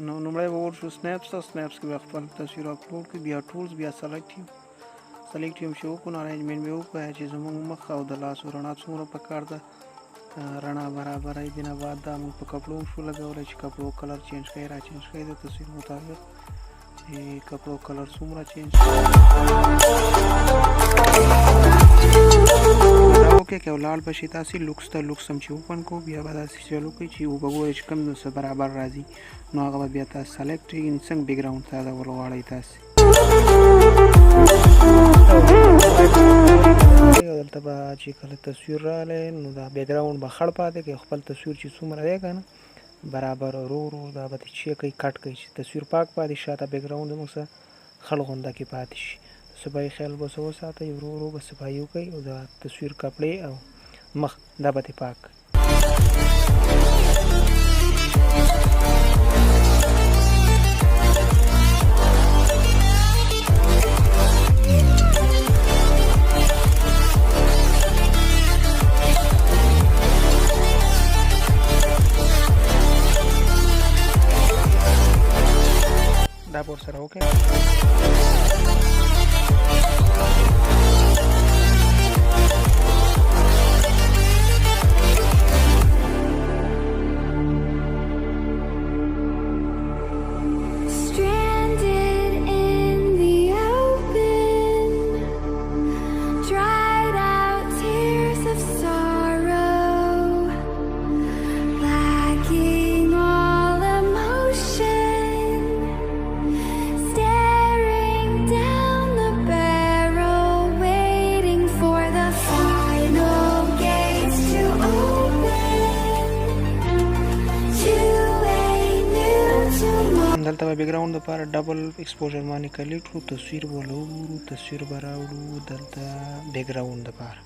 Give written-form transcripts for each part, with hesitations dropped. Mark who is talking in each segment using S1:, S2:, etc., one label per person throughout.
S1: نو لومړی به ورشو سنیپس ته. سنیپس کې به خپل تصویر اپلوډ کړو، بیا ټولز، بیا سلیکټ یو چې وکړو، ارینجمنټ به وکړو چې زموږ مخ او د لاسو رڼا څومره پکار ده، رڼا برابرۍ. دې نه بعد دا موږ په کپړو شو لګولی چې کپړو کلر چینج کړئ، را چینج کړئ د تصویر مطابق چې کپړو کلر څومره چینج دا وکړئ که ولاړ به شي تاسې لوکس ته. لوکس هم چې اوپن کړو بیا به داسې چالو کړئ چې وبه ګورئ چې کوم څه برابر راځي، نو هغه به بیا تاسې سلیکټ کړئ څنګه بیکګراونډ ته یادول غواړئ تاسې. دلته به چې کله تصویر راغلی نو دا بیکګراونډ به خړ پاتې کوي، خپل تصویر چې څومره دی که نه برابر ورو دا به چې کوي کټ کوي چې تصویر پاک پاتې شي، شاته بیکګراونډ زموږ څه خړ غونده کې پاتې شي. صفایي خیال به څه وساتئ، ورو به صفایي وکړئ او د تصویر کپړې او مخ دا به ترې پاک کړئ. دا به ورسره وکړئ. دلته به بیکګراونډ دپاره ډبل ایکسپوژر باندې کلیک کړو، تصویر به وګورو، تصویر به راوړو دلته بیکګراونډ دپاره.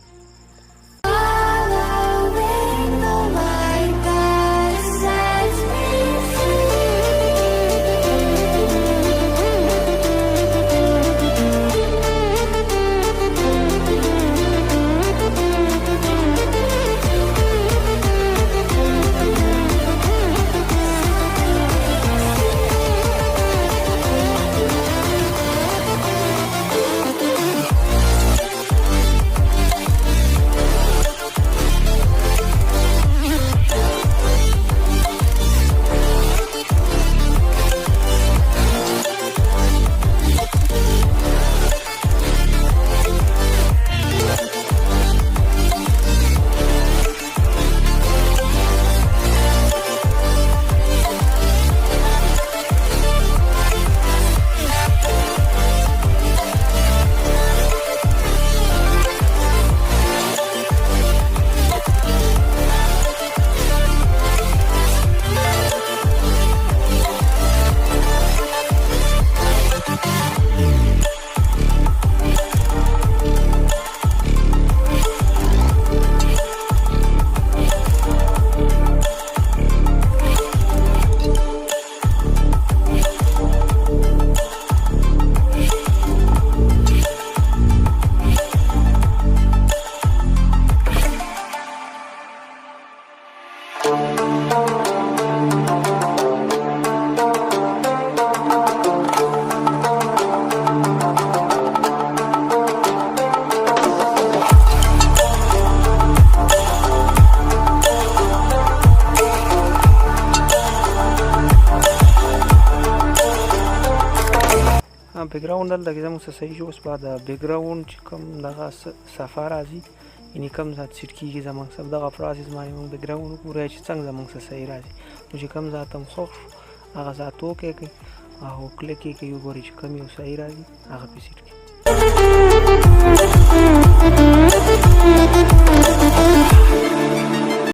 S1: بیکګراونډ دلته کې زموږ څه صحیح شو. اوس به د بیکګراونډ چې کوم دغه صفحه راځي یعنې کوم ځای سیټ کېږي زموږ سره دغه پروسس باندې موږ بیکګراونډ وګورئ چې څنګه زموږ سره صحیح راځي. نو چې کوم ذات هم خوښ شو هغه ذات اوکې کړئ او کلیک یې کوئ، وګورئ چې کوم یو صحیح راځي هغه پې سیټ کړئ.